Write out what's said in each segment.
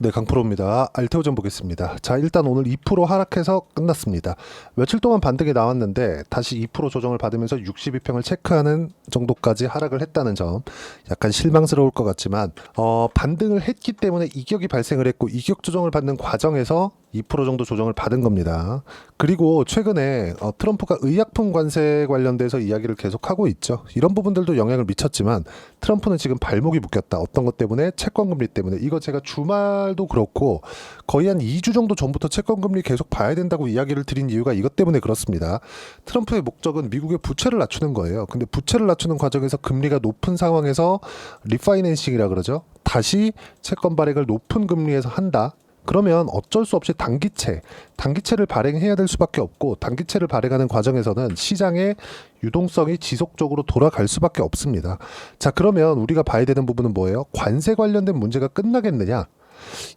네, 강프로입니다. 알테오전 보겠습니다. 자, 일단 오늘 2% 하락해서 끝났습니다. 며칠 동안 반등이 나왔는데 다시 2% 조정을 받으면서 62평을 체크하는 정도까지 하락을 했다는 점, 약간 실망스러울 것 같지만 반등을 했기 때문에 이격이 발생을 했고, 이격 조정을 받는 과정에서 2% 정도 조정을 받은 겁니다. 그리고 최근에 트럼프가 의약품 관세 관련돼서 이야기를 계속하고 있죠. 이런 부분들도 영향을 미쳤지만 트럼프는 지금 발목이 묶였다. 어떤 것 때문에? 채권금리 때문에. 이거 제가 주말도 그렇고 거의 한 2주 정도 전부터 채권금리 계속 봐야 된다고 이야기를 드린 이유가 이것 때문에 그렇습니다. 트럼프의 목적은 미국의 부채를 낮추는 거예요. 근데 부채를 낮추는 과정에서 금리가 높은 상황에서 리파이낸싱이라 그러죠. 다시 채권 발행을 높은 금리에서 한다. 그러면 어쩔 수 없이 단기채를 발행해야 될 수밖에 없고, 단기채를 발행하는 과정에서는 시장의 유동성이 지속적으로 돌아갈 수밖에 없습니다. 자, 그러면 우리가 봐야 되는 부분은 뭐예요? 관세 관련된 문제가 끝나겠느냐?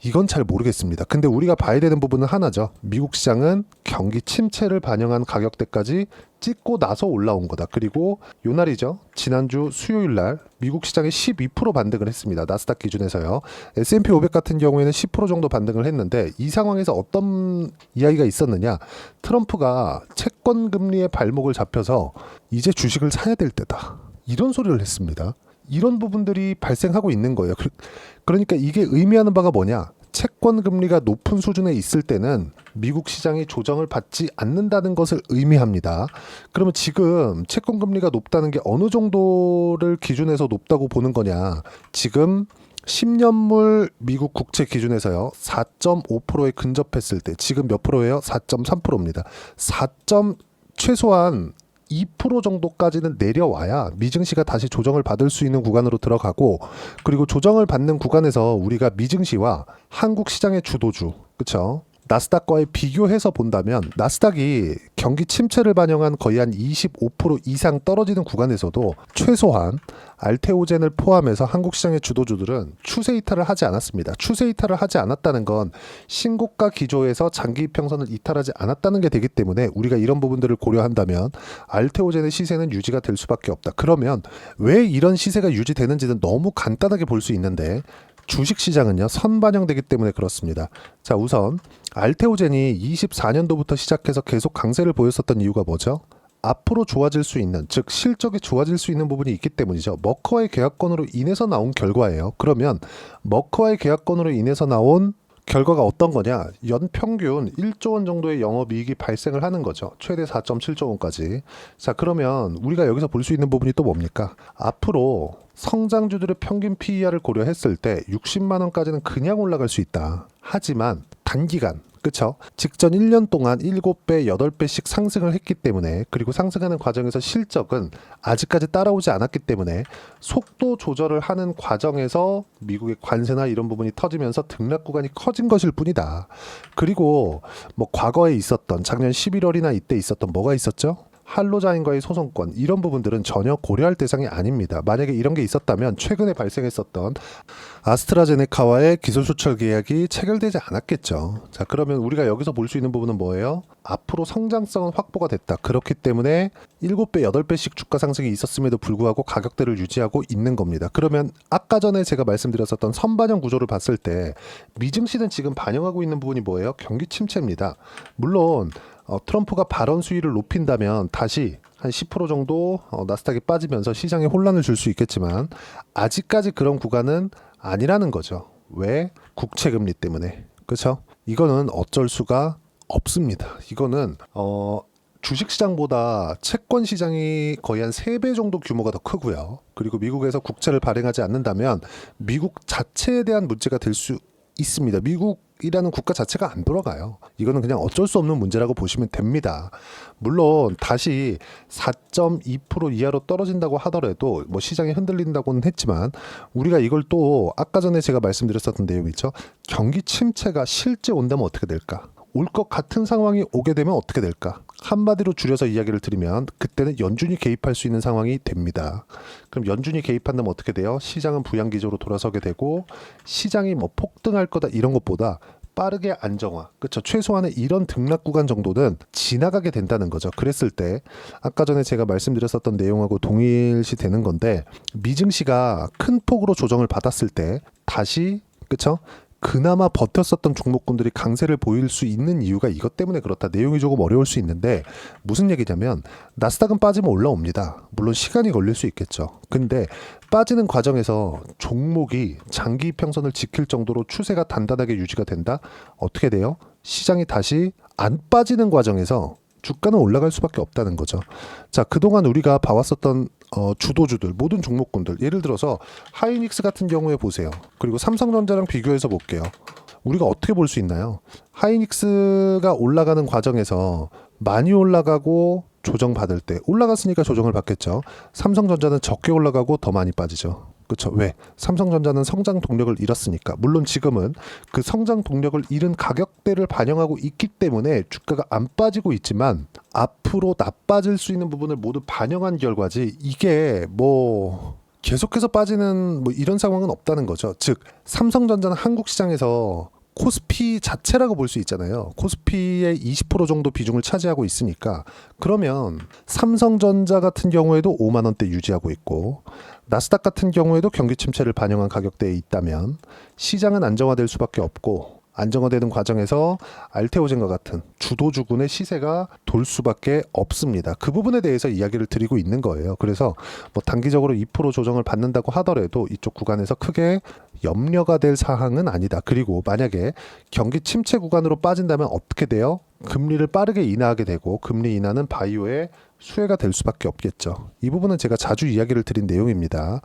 이건 잘 모르겠습니다. 근데 우리가 봐야 되는 부분은 하나죠. 미국 시장은 경기 침체를 반영한 가격대까지 찍고 나서 올라온 거다. 그리고 요 날이죠. 지난주 수요일 날 미국 시장이 12% 반등을 했습니다. 나스닥 기준에서요. S&P 500 같은 경우에는 10% 정도 반등을 했는데, 이 상황에서 어떤 이야기가 있었느냐? 트럼프가 채권 금리의 발목을 잡혀서 이제 주식을 사야 될 때다. 이런 소리를 했습니다. 이런 부분들이 발생하고 있는 거예요. 그러니까 이게 의미하는 바가 뭐냐? 채권 금리가 높은 수준에 있을 때는 미국 시장이 조정을 받지 않는다는 것을 의미합니다. 그러면 지금 채권 금리가 높다는 게 어느 정도를 기준해서 높다고 보는 거냐? 지금 10년물 미국 국채 기준에서요, 4.5%에 근접했을 때 지금 몇 프로예요? 4.3%입니다. 최소한 2% 정도까지는 내려와야 미증시가 다시 조정을 받을 수 있는 구간으로 들어가고, 그리고 조정을 받는 구간에서 우리가 미증시와 한국 시장의 주도주, 그쵸? 나스닥과의 비교해서 본다면 나스닥이 경기 침체를 반영한 거의 한 25% 이상 떨어지는 구간에서도 최소한 알테오젠을 포함해서 한국 시장의 주도주들은 추세 이탈을 하지 않았습니다. 추세 이탈을 하지 않았다는 건 신고가 기조에서 장기 이평선을 이탈하지 않았다는 게 되기 때문에 우리가 이런 부분들을 고려한다면 알테오젠의 시세는 유지가 될 수밖에 없다. 그러면 왜 이런 시세가 유지되는지는 너무 간단하게 볼 수 있는데, 주식시장은요, 선반영되기 때문에 그렇습니다. 자, 우선 알테오젠이 24년도부터 시작해서 계속 강세를 보였었던 이유가 뭐죠? 앞으로 좋아질 수 있는, 즉 실적이 좋아질 수 있는 부분이 있기 때문이죠. 머커와의 계약건으로 인해서 나온 결과예요. 그러면 머커와의 계약건으로 인해서 나온 결과가 어떤 거냐? 연평균 1조 원 정도의 영업이익이 발생을 하는 거죠. 최대 4.7조 원까지. 자, 그러면 우리가 여기서 볼 수 있는 부분이 또 뭡니까? 앞으로 성장주들의 평균 PER을 고려했을 때 60만 원까지는 그냥 올라갈 수 있다. 하지만 단기간, 그쵸? 직전 1년 동안 7배, 8배씩 상승을 했기 때문에, 그리고 상승하는 과정에서 실적은 아직까지 따라오지 않았기 때문에 속도 조절을 하는 과정에서 미국의 관세나 이런 부분이 터지면서 등락 구간이 커진 것일 뿐이다. 그리고 뭐 과거에 있었던, 작년 11월이나 이때 있었던 뭐가 있었죠? 한로자인과의 소송권, 이런 부분들은 전혀 고려할 대상이 아닙니다. 만약에 이런 게 있었다면 최근에 발생했었던 아스트라제네카와의 기술 수출 계약이 체결되지 않았겠죠. 자, 그러면 우리가 여기서 볼 수 있는 부분은 뭐예요? 앞으로 성장성은 확보가 됐다. 그렇기 때문에 7배, 8배씩 주가 상승이 있었음에도 불구하고 가격대를 유지하고 있는 겁니다. 그러면 아까 전에 제가 말씀드렸었던 선반영 구조를 봤을 때 미증시는 지금 반영하고 있는 부분이 뭐예요? 경기 침체입니다. 물론 트럼프가 발언 수위를 높인다면 다시 한 10% 정도 나스닥이 빠지면서 시장에 혼란을 줄 수 있겠지만, 아직까지 그런 구간은 아니라는 거죠. 왜? 국채금리 때문에. 그렇죠? 이거는 어쩔 수가 없습니다. 이거는 주식시장보다 채권시장이 거의 한 3배 정도 규모가 더 크고요. 그리고 미국에서 국채를 발행하지 않는다면 미국 자체에 대한 문제가 될 수 있습니다. 미국이라는 국가 자체가 안 돌아가요. 이거는 그냥 어쩔 수 없는 문제라고 보시면 됩니다. 물론 다시 4.2% 이하로 떨어진다고 하더라도 뭐 시장이 흔들린다고는 했지만, 우리가 이걸 또 아까 전에 제가 말씀드렸었던 내용 있죠. 경기 침체가 실제 온다면 어떻게 될까? 올 것 같은 상황이 오게 되면 어떻게 될까? 한마디로 줄여서 이야기를 드리면 그때는 연준이 개입할 수 있는 상황이 됩니다. 그럼 연준이 개입한다면 어떻게 돼요? 시장은 부양기조로 돌아서게 되고, 시장이 뭐 폭등할 거다 이런 것보다 빠르게 안정화, 그렇죠? 최소한의 이런 등락 구간 정도는 지나가게 된다는 거죠. 그랬을 때 아까 전에 제가 말씀드렸었던 내용하고 동일시 되는 건데, 미증시가 큰 폭으로 조정을 받았을 때 다시, 그렇죠? 그나마 버텼었던 종목군들이 강세를 보일 수 있는 이유가 이것 때문에 그렇다. 내용이 조금 어려울 수 있는데 무슨 얘기냐면 나스닥은 빠지면 올라옵니다. 물론 시간이 걸릴 수 있겠죠. 근데 빠지는 과정에서 종목이 장기 평선을 지킬 정도로 추세가 단단하게 유지가 된다? 어떻게 돼요? 시장이 다시 안 빠지는 과정에서 주가는 올라갈 수밖에 없다는 거죠. 자, 그동안 우리가 봐왔었던 주도주들, 모든 종목군들, 예를 들어서 하이닉스 같은 경우에 보세요. 그리고 삼성전자랑 비교해서 볼게요. 우리가 어떻게 볼 수 있나요? 하이닉스가 올라가는 과정에서 많이 올라가고 조정받을 때 올라갔으니까 조정을 받겠죠. 삼성전자는 적게 올라가고 더 많이 빠지죠. 그렇죠. 왜? 삼성전자는 성장 동력을 잃었으니까. 물론 지금은 그 성장 동력을 잃은 가격대를 반영하고 있기 때문에 주가가 안 빠지고 있지만 앞으로 나빠질 수 있는 부분을 모두 반영한 결과지 이게 뭐 계속해서 빠지는 뭐 이런 상황은 없다는 거죠. 즉 삼성전자는 한국 시장에서 코스피 자체라고 볼 수 있잖아요. 코스피의 20% 정도 비중을 차지하고 있으니까 그러면 삼성전자 같은 경우에도 5만 원대 유지하고 있고 나스닥 같은 경우에도 경기 침체를 반영한 가격대에 있다면 시장은 안정화될 수밖에 없고 안정화되는 과정에서 알테오젠과 같은 주도주군의 시세가 돌 수밖에 없습니다. 그 부분에 대해서 이야기를 드리고 있는 거예요. 그래서 뭐 단기적으로 2% 조정을 받는다고 하더라도 이쪽 구간에서 크게 염려가 될 사항은 아니다. 그리고 만약에 경기 침체 구간으로 빠진다면 어떻게 돼요? 금리를 빠르게 인하하게 되고 금리 인하는 바이오의 수혜가 될 수밖에 없겠죠. 이 부분은 제가 자주 이야기를 드린 내용입니다.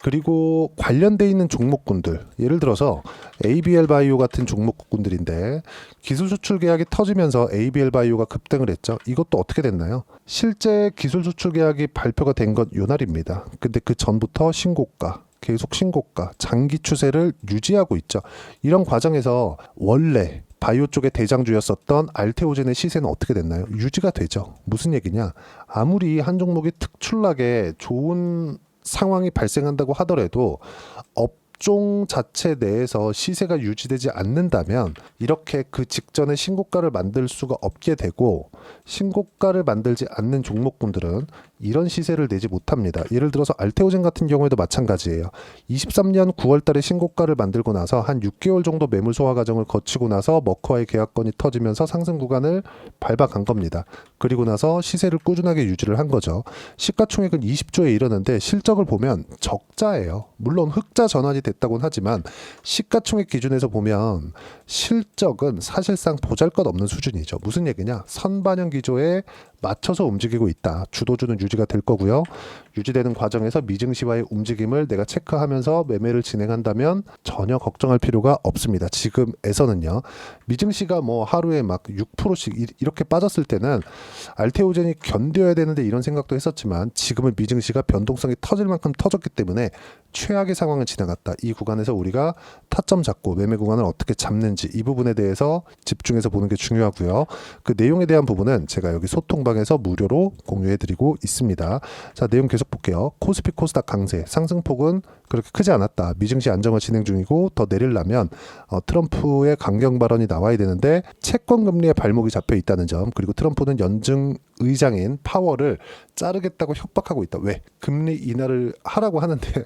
그리고 관련돼 있는 종목군들, 예를 들어서 ABL 바이오 같은 종목군들인데 기술 수출 계약이 터지면서 ABL 바이오가 급등을 했죠. 이것도 어떻게 됐나요? 실제 기술 수출 계약이 발표가 된 건 요날입니다. 근데 그 전부터 신고가, 계속 신고가, 장기 추세를 유지하고 있죠. 이런 과정에서 원래 바이오 쪽의 대장주였었던 알테오젠의 시세는 어떻게 됐나요? 유지가 되죠. 무슨 얘기냐? 아무리 한 종목이 특출나게 좋은 상황이 발생한다고 하더라도 업종 자체 내에서 시세가 유지되지 않는다면 이렇게 그 직전에 신고가를 만들 수가 없게 되고 신고가를 만들지 않는 종목군들은 이런 시세를 내지 못합니다. 예를 들어서 알테오젠 같은 경우에도 마찬가지예요. 23년 9월 달에 신고가를 만들고 나서 한 6개월 정도 매물 소화 과정을 거치고 나서 머크와의 계약건이 터지면서 상승 구간을 밟아간 겁니다. 그리고 나서 시세를 꾸준하게 유지를 한 거죠. 시가총액은 20조에 이르는데 실적을 보면 적자예요. 물론 흑자 전환이 됐다고는 하지만 시가총액 기준에서 보면 실적은 사실상 보잘것없는 수준이죠. 무슨 얘기냐? 선반영 기조에 맞춰서 움직이고 있다. 주도주는 유지가 될 거고요. 유지되는 과정에서 미증시와의 움직임을 내가 체크하면서 매매를 진행한다면 전혀 걱정할 필요가 없습니다. 지금에서는요. 미증시가 뭐 하루에 막 6%씩 이렇게 빠졌을 때는 알테오젠이 견뎌야 되는데 이런 생각도 했었지만 지금은 미증시가 변동성이 터질 만큼 터졌기 때문에 최악의 상황을 지나갔다. 이 구간에서 우리가 타점 잡고 매매 구간을 어떻게 잡는지 이 부분에 대해서 집중해서 보는 게 중요하고요. 그 내용에 대한 부분은 제가 여기 소통방에서 무료로 공유해드리고 있습니다. 자, 내용 계속 볼게요. 코스피 코스닥 강세, 상승폭은 그렇게 크지 않았다. 미증시 안정화 진행 중이고 더 내리려면 트럼프의 강경 발언이 나와야 되는데 채권 금리에 발목이 잡혀 있다는 점, 그리고 트럼프는 연준 의장인 파월을 자르겠다고 협박하고 있다. 왜? 금리 인하를 하라고 하는데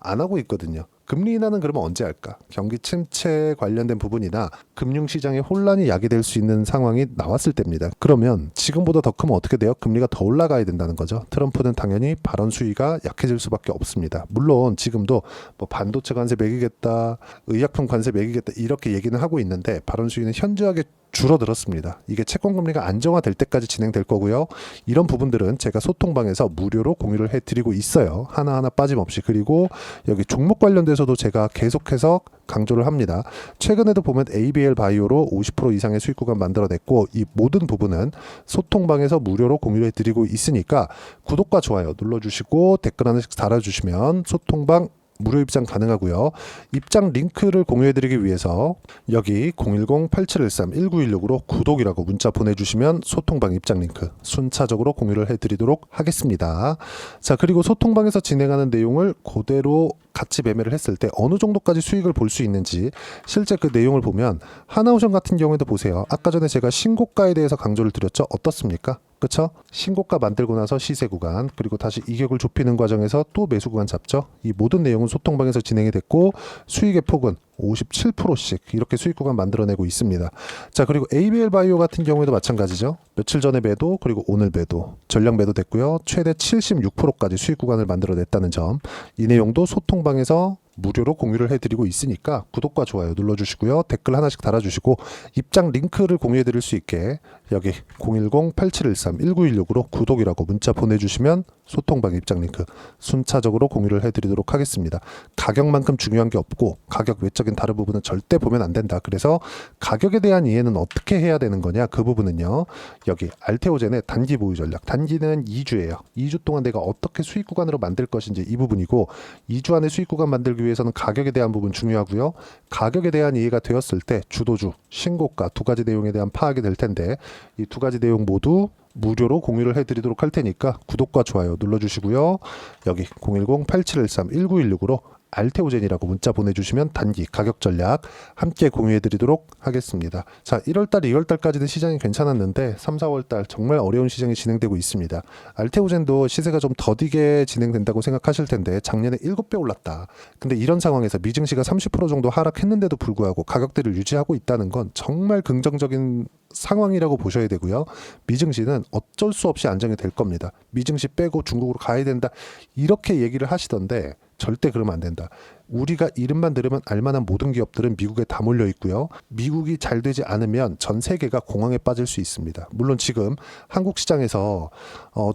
안 하고 있거든요. 금리 인하는 그러면 언제 할까? 경기 침체 관련된 부분이나 금융시장의 혼란이 야기될 수 있는 상황이 나왔을 때입니다. 그러면 지금보다 더 크면 어떻게 돼요? 금리가 더 올라가야 된다는 거죠. 트럼프는 당연히 발언 수위가 약해질 수밖에 없습니다. 물론 지금도 뭐 반도체 관세 매기겠다, 의약품 관세 매기겠다 이렇게 얘기는 하고 있는데 발언 수위는 현저하게 줄어들었습니다. 이게 채권금리가 안정화될 때까지 진행될 거고요. 이런 부분들은 제가 소통방에서 무료로 공유를 해드리고 있어요. 하나하나 빠짐없이. 그리고 여기 종목 관련돼서도 제가 계속해서 강조를 합니다. 최근에도 보면 ABL 바이오로 50% 이상의 수익 구간 만들어냈고 이 모든 부분은 소통방에서 무료로 공유를 해드리고 있으니까 구독과 좋아요 눌러주시고 댓글 하나씩 달아주시면 소통방 무료 입장 가능하고요. 입장 링크를 공유해드리기 위해서 여기 010-8713-1916으로 구독이라고 문자 보내주시면 소통방 입장 링크 순차적으로 공유를 해드리도록 하겠습니다. 자, 그리고 소통방에서 진행하는 내용을 그대로 같이 매매를 했을 때 어느 정도까지 수익을 볼 수 있는지 실제 그 내용을 보면 하나오션 같은 경우에도 보세요. 아까 전에 제가 신고가에 대해서 강조를 드렸죠. 어떻습니까? 그쵸? 신고가 만들고 나서 시세 구간, 그리고 다시 이격을 좁히는 과정에서 또 매수 구간 잡죠. 이 모든 내용은 소통방에서 진행이 됐고 수익의 폭은 57%씩 이렇게 수익 구간 만들어내고 있습니다. 자, 그리고 ABL 바이오 같은 경우에도 마찬가지죠. 며칠 전에 매도, 그리고 오늘 매도, 전량 매도 됐고요. 최대 76%까지 수익 구간을 만들어냈다는 점. 이 내용도 소통방에서 무료로 공유를 해드리고 있으니까 구독과 좋아요 눌러주시고요. 댓글 하나씩 달아주시고 입장 링크를 공유해드릴 수 있게 여기 010-8713-1916으로 구독이라고 문자 보내주시면 소통방 입장 링크 순차적으로 공유를 해드리도록 하겠습니다. 가격만큼 중요한 게 없고 가격 외적인 다른 부분은 절대 보면 안 된다. 그래서 가격에 대한 이해는 어떻게 해야 되는 거냐, 그 부분은요. 여기 알테오젠의 단기 보유 전략, 단기는 2주예요. 2주 동안 내가 어떻게 수익 구간으로 만들 것인지 이 부분이고, 2주 안에 수익 구간 만들기 위해서는 가격에 대한 부분 중요하고요. 가격에 대한 이해가 되었을 때 주도주, 신고가 두 가지 내용에 대한 파악이 될 텐데 이 두 가지 내용 모두 무료로 공유를 해드리도록 할 테니까 구독과 좋아요 눌러주시고요. 여기 010-8713-1916으로 알테오젠이라고 문자 보내주시면 단기 가격 전략 함께 공유해드리도록 하겠습니다. 자, 1월달, 2월달까지는 시장이 괜찮았는데 3, 4월달 정말 어려운 시장이 진행되고 있습니다. 알테오젠도 시세가 좀 더디게 진행된다고 생각하실 텐데 작년에 7배 올랐다. 근데 이런 상황에서 미증시가 30% 정도 하락했는데도 불구하고 가격대를 유지하고 있다는 건 정말 긍정적인 상황이라고 보셔야 되고요. 미증시는 어쩔 수 없이 안정이 될 겁니다. 미증시 빼고 중국으로 가야 된다 이렇게 얘기를 하시던데 절대 그러면 안 된다. 우리가 이름만 들으면 알만한 모든 기업들은 미국에 다 몰려 있고요. 미국이 잘 되지 않으면 전 세계가 공황에 빠질 수 있습니다. 물론 지금 한국 시장에서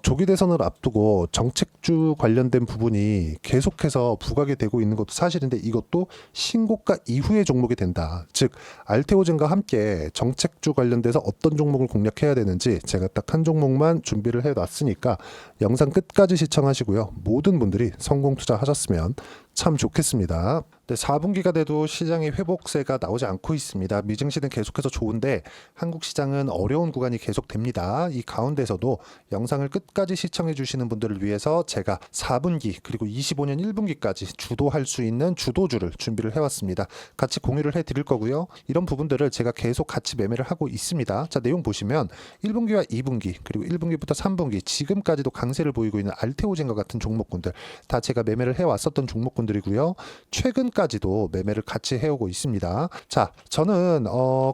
조기 대선을 앞두고 정책주 관련된 부분이 계속해서 부각이 되고 있는 것도 사실인데 이것도 신고가 이후의 종목이 된다. 즉 알테오젠과 함께 정책주 관련돼서 어떤 종목을 공략해야 되는지 제가 딱 한 종목만 준비를 해놨으니까 영상 끝까지 시청하시고요. 모든 분들이 성공 투자하셨으면 참 좋겠습니다. 네, 4분기가 돼도 시장의 회복세가 나오지 않고 있습니다. 미증시는 계속해서 좋은데 한국 시장은 어려운 구간이 계속됩니다. 이 가운데서도 영상을 끝까지 시청해 주시는 분들을 위해서 제가 4분기 그리고 25년 1분기까지 주도할 수 있는 주도주를 준비를 해왔습니다. 같이 공유를 해드릴 거고요. 이런 부분들을 제가 계속 같이 매매를 하고 있습니다. 자, 내용 보시면 1분기와 2분기 그리고 1분기부터 3분기 지금까지도 강세를 보이고 있는 알테오젠과 같은 종목군들 다 제가 매매를 해왔었던 종목군들이고요. 최근까지도 매매를 같이 해오고 있습니다. 자, 저는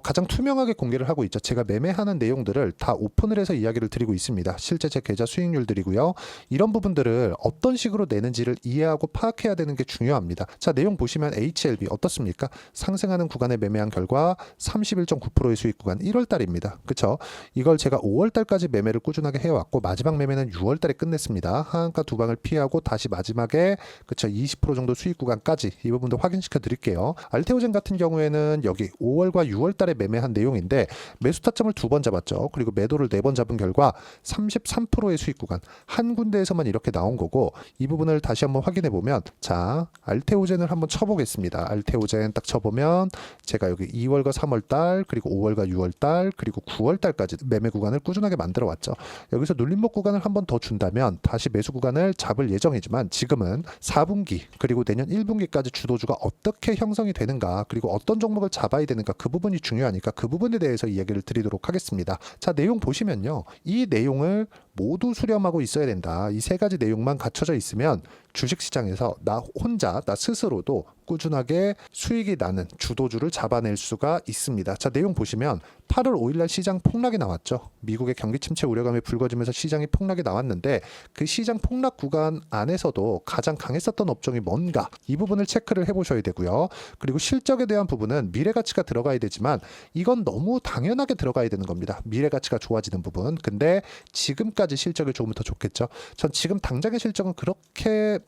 가장 투명하게 공개를 하고 있죠. 제가 매매하는 내용들을 다 오픈을 해서 이야기를 드리고 있습니다. 실제 제 계좌 수익률들이고요. 이런 부분들을 어떤 식으로 내는지를 이해하고 파악해야 되는 게 중요합니다. 자, 내용 보시면 HLB 어떻습니까? 상승하는 구간에 매매한 결과 31.9%의 수익 구간 1월달입니다. 그쵸? 이걸 제가 5월달까지 매매를 꾸준하게 해왔고 마지막 매매는 6월달에 끝냈습니다. 하한가 두 방을 피하고 다시 마지막에 그쵸 20% 정도 수익 구간까지 이 부분도 확인시켜 드릴게요. 알테오젠 같은 경우에는 여기 5월과 6월 달에 매매한 내용인데 매수 타점을 2번 잡았죠. 그리고 매도를 4번 잡은 결과 33%의 수익 구간 한 군데에서만 이렇게 나온 거고 이 부분을 다시 한번 확인해 보면 자, 알테오젠을 한번 쳐보겠습니다. 알테오젠 딱 쳐보면 제가 여기 2월과 3월 달 그리고 5월과 6월 달 그리고 9월 달까지 매매 구간을 꾸준하게 만들어 왔죠. 여기서 눌림목 구간을 한번 더 준다면 다시 매수 구간을 잡을 예정이지만 지금은 4분기 그리고 내년 1분기까지 주도주가 어떻게 형성이 되는가 그리고 어떤 종목을 잡아야 되는가 그 부분이 중요하니까 그 부분에 대해서 이야기를 드리도록 하겠습니다. 자, 내용 보시면요. 이 내용을 모두 수렴하고 있어야 된다. 이 세 가지 내용만 갖춰져 있으면 주식시장에서 나 혼자 나 스스로도 꾸준하게 수익이 나는 주도주를 잡아낼 수가 있습니다. 자, 내용 보시면 8월 5일날 시장 폭락이 나왔죠. 미국의 경기 침체 우려감이 불거지면서 시장이 폭락이 나왔는데 그 시장 폭락 구간 안에서도 가장 강했었던 업종이 뭔가 이 부분을 체크를 해보셔야 되고요. 그리고 실적에 대한 부분은 미래가치가 들어가야 되지만 이건 너무 당연하게 들어가야 되는 겁니다. 미래가치가 좋아지는 부분. 근데 지금까지 실적이 좋으면 더 좋겠죠. 전 지금 당장의 실적은 그렇게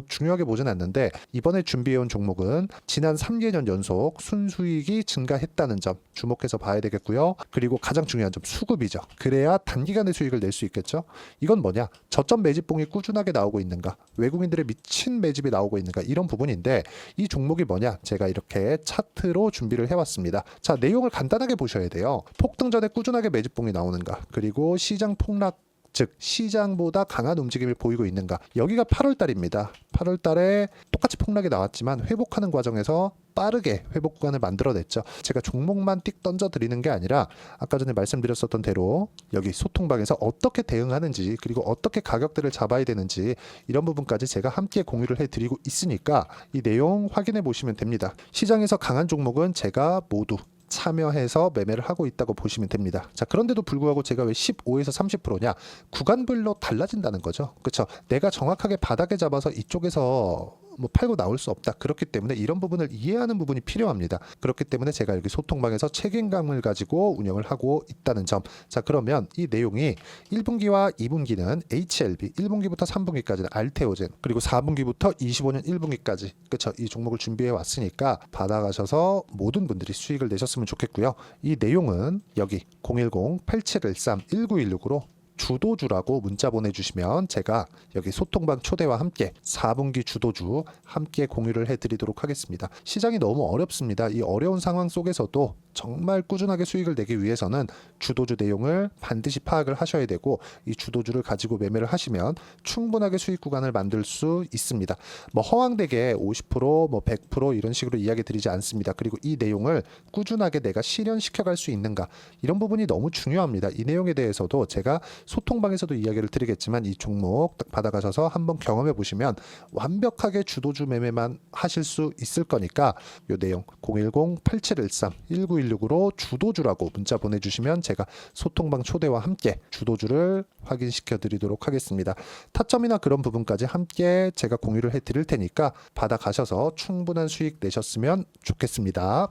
중요하게 보진 않는데 이번에 준비해온 종목은 지난 3개년 연속 순수익이 증가했다는 점 주목해서 봐야 되겠고요. 그리고 가장 중요한 점 수급이죠. 그래야 단기간에 수익을 낼 수 있겠죠. 이건 뭐냐? 저점 매집봉이 꾸준하게 나오고 있는가? 외국인들의 미친 매집이 나오고 있는가? 이런 부분인데 이 종목이 뭐냐? 제가 이렇게 차트로 준비를 해왔습니다. 자, 내용을 간단하게 보셔야 돼요. 폭등 전에 꾸준하게 매집봉이 나오는가? 그리고 시장 폭락 즉 시장보다 강한 움직임을 보이고 있는가. 여기가 8월 달입니다. 8월 달에 똑같이 폭락이 나왔지만 회복하는 과정에서 빠르게 회복 구간을 만들어냈죠. 제가 종목만 띡 던져드리는 게 아니라 아까 전에 말씀드렸었던 대로 여기 소통방에서 어떻게 대응하는지 그리고 어떻게 가격대를 잡아야 되는지 이런 부분까지 제가 함께 공유를 해드리고 있으니까 이 내용 확인해 보시면 됩니다. 시장에서 강한 종목은 제가 모두 참여해서 매매를 하고 있다고 보시면 됩니다. 자, 그런데도 불구하고 제가 왜 15에서 30%냐? 구간별로 달라진다는 거죠. 그렇죠? 내가 정확하게 바닥에 잡아서 이쪽에서 뭐 팔고 나올 수 없다. 그렇기 때문에 이런 부분을 이해하는 부분이 필요합니다. 그렇기 때문에 제가 여기 소통방에서 책임감을 가지고 운영을 하고 있다는 점. 자, 그러면 이 내용이 1분기와 2분기는 HLB, 1분기부터 3분기까지는 알테오젠, 그리고 4분기부터 25년 1분기까지 그렇죠? 이 종목을 준비해 왔으니까 받아가셔서 모든 분들이 수익을 내셨으면 좋겠고요. 이 내용은 여기 010-8713-1916으로 주도주라고 문자 보내주시면 제가 여기 소통방 초대와 함께 4분기 주도주 함께 공유를 해드리도록 하겠습니다. 시장이 너무 어렵습니다. 이 어려운 상황 속에서도 정말 꾸준하게 수익을 내기 위해서는 주도주 내용을 반드시 파악을 하셔야 되고 이 주도주를 가지고 매매를 하시면 충분하게 수익 구간을 만들 수 있습니다. 뭐 허황되게 50%, 뭐 100% 이런 식으로 이야기 드리지 않습니다. 그리고 이 내용을 꾸준하게 내가 실현시켜 갈 수 있는가 이런 부분이 너무 중요합니다. 이 내용에 대해서도 제가 소통방에서도 이야기를 드리겠지만 이 종목 딱 받아가셔서 한번 경험해 보시면 완벽하게 주도주 매매만 하실 수 있을 거니까 이 내용 010-8713-1916으로 주도주라고 문자 보내주시면 제가 소통방 초대와 함께 주도주를 확인시켜 드리도록 하겠습니다. 타점이나 그런 부분까지 함께 제가 공유를 해 드릴 테니까 받아가셔서 충분한 수익 내셨으면 좋겠습니다.